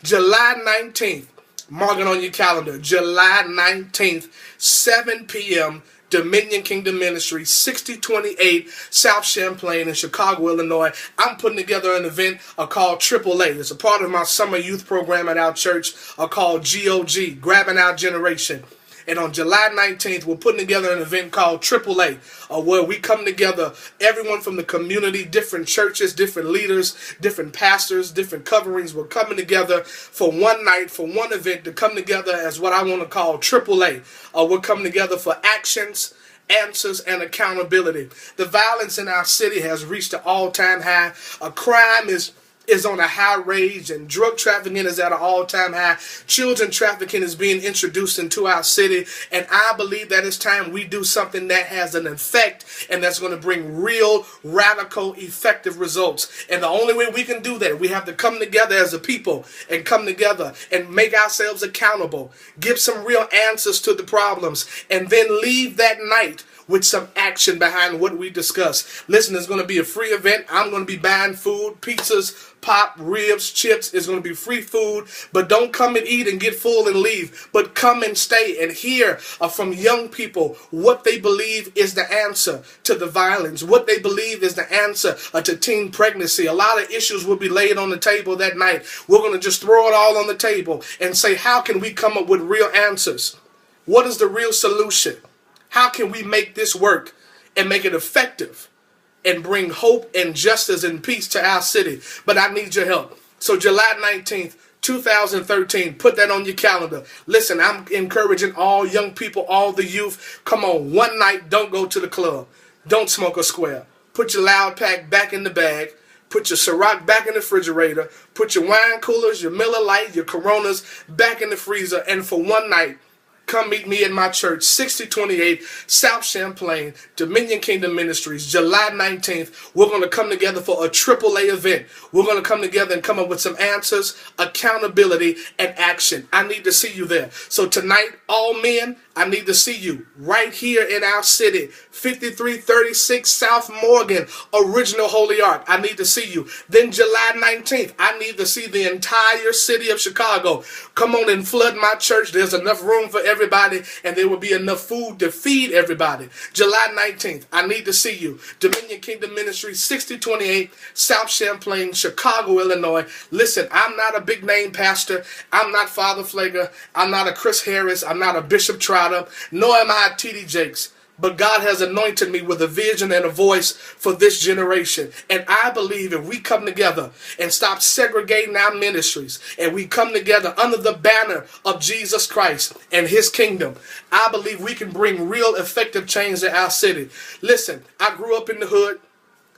July 19th, mark it on your calendar, July 19th, 7 p.m., Dominion Kingdom Ministry, 6028 South Champlain in Chicago, Illinois. I'm putting together an event called AAA. It's a part of my summer youth program at our church called GOG, Grabbing Our Generation. And on July 19th, we're putting together an event called AAA, where we come together, everyone from the community, different churches, different leaders, different pastors, different coverings. We're coming together for one night, for one event, to come together as what I want to call AAA. We're coming together for actions, answers, and accountability. The violence in our city has reached an all-time high. Crime is on a high rage, and drug trafficking is at an all-time high. Children trafficking is being introduced into our city, and I believe that it's time we do something that has an effect and that's going to bring real, radical, effective results. And the only way we can do that, we have to come together as a people and come together and make ourselves accountable, give some real answers to the problems, and then leave that night with some action behind what we discuss. Listen, it's going to be a free event. I'm going to be buying food, pizzas, pop, ribs, chips. It's going to be free food, but don't come and eat and get full and leave, but come and stay and hear from young people what they believe is the answer to the violence, what they believe is the answer to teen pregnancy. A lot of issues will be laid on the table that night. We're going to just throw it all on the table and say, how can we come up with real answers? What is the real solution? How can we make this work and make it effective and bring hope and justice and peace to our city? But I need your help. So July 19th, 2013, put that on your calendar. Listen, I'm encouraging all young people, all the youth. Come on, one night, don't go to the club. Don't smoke a square. Put your loud pack back in the bag. Put your Ciroc back in the refrigerator. Put your wine coolers, your Miller Lite, your Coronas back in the freezer. And for one night, come meet me at my church, 6028 South Champlain, Dominion Kingdom Ministries, July 19th. We're going to come together for a AAA event. We're going to come together and come up with some answers, accountability, and action. I need to see you there. So tonight, all men, I need to see you right here in our city, 5336 South Morgan, Original Holy Ark. I need to see you. Then July 19th, I need to see the entire city of Chicago. Come on and flood my church. There's enough room for everybody, and there will be enough food to feed everybody. July 19th, I need to see you. Dominion Kingdom Ministry, 6028 South Champlain, Chicago, Illinois. Listen, I'm not a big name pastor. I'm not Father Flager. I'm not a Chris Harris. I'm not a Bishop Trotter. Nor am I a T.D. Jakes. But God has anointed me with a vision and a voice for this generation. And I believe if we come together and stop segregating our ministries, and we come together under the banner of Jesus Christ and his kingdom, I believe we can bring real effective change to our city. Listen, I grew up in the hood.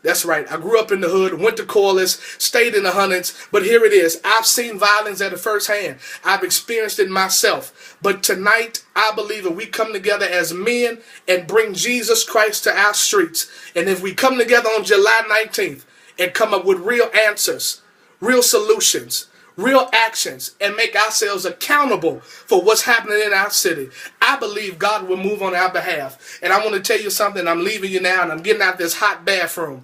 That's right. I grew up in the hood, went to Corliss, stayed in the Hunnits, but here it is. I've seen violence at the first hand. I've experienced it myself. But tonight, I believe that we come together as men and bring Jesus Christ to our streets. And if we come together on July 19th and come up with real answers, real solutions, real actions, and make ourselves accountable for what's happening in our city, I believe God will move on our behalf. And I want to tell you something. I'm leaving you now, and I'm getting out this hot bathroom.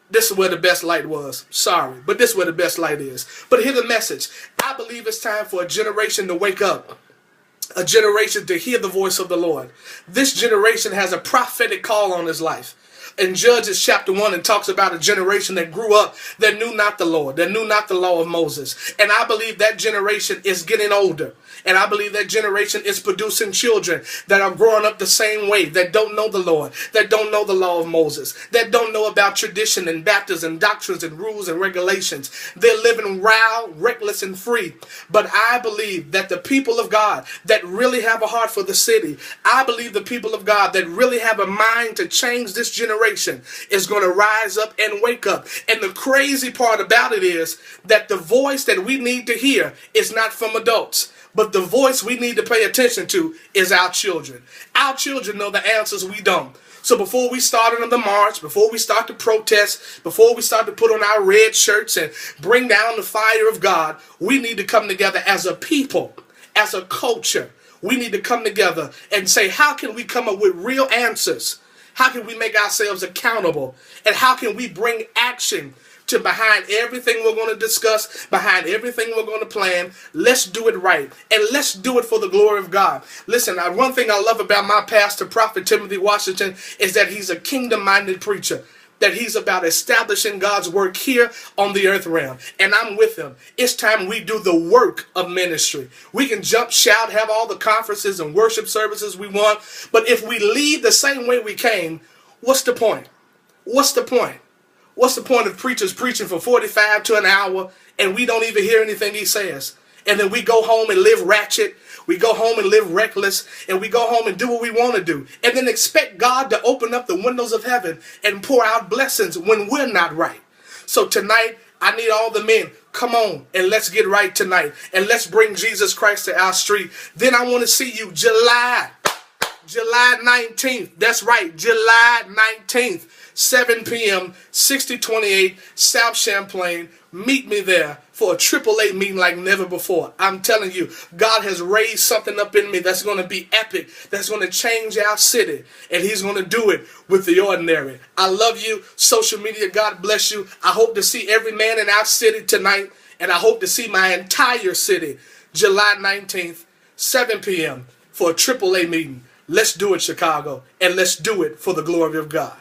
This is where the best light was. Sorry, but this is where the best light is. But hear the message. I believe it's time for a generation to wake up. A generation to hear the voice of the Lord. This generation has a prophetic call on his life. In Judges chapter 1, it talks about a generation that grew up that knew not the Lord, that knew not the law of Moses. And I believe that generation is getting older. And I believe that generation is producing children that are growing up the same way, that don't know the Lord, that don't know the law of Moses, that don't know about tradition and baptism and doctrines and rules and regulations. They're living wild, reckless, and free. But I believe that the people of God that really have a heart for the city, I believe the people of God that really have a mind to change this generation is going to rise up and wake up. And the crazy part about it is that the voice that we need to hear is not from adults. But the voice we need to pay attention to is our children. Our children know the answers, we don't. So before we start on the march, before we start to protest, before we start to put on our red shirts and bring down the fire of God, we need to come together as a people, as a culture. We need to come together and say, how can we come up with real answers? How can we make ourselves accountable? And how can we bring action to behind everything we're going to discuss, behind everything we're going to plan. Let's do it right, and let's do it for the glory of God. Listen, one thing I love about my pastor, Prophet Timothy Washington, is that he's a kingdom-minded preacher, that he's about establishing God's work here on the earth realm. And I'm with him. It's time we do the work of ministry. We can jump, shout, have all the conferences and worship services we want, but if we leave the same way we came, what's the point? What's the point? What's the point of preachers preaching for 45 to an hour and we don't even hear anything he says? And then we go home and live ratchet. We go home and live reckless. And we go home and do what we want to do. And then expect God to open up the windows of heaven and pour out blessings when we're not right. So tonight, I need all the men. Come on and let's get right tonight. And let's bring Jesus Christ to our street. Then I want to see you July 19th. That's right, July 19th. 7 p.m., 6028 South Champlain. Meet me there for a AAA meeting like never before. I'm telling you, God has raised something up in me that's going to be epic, that's going to change our city, and he's going to do it with the ordinary. I love you, social media. God bless you. I hope to see every man in our city tonight, and I hope to see my entire city July 19th, 7 p.m. for a AAA meeting. Let's do it, Chicago, and let's do it for the glory of God.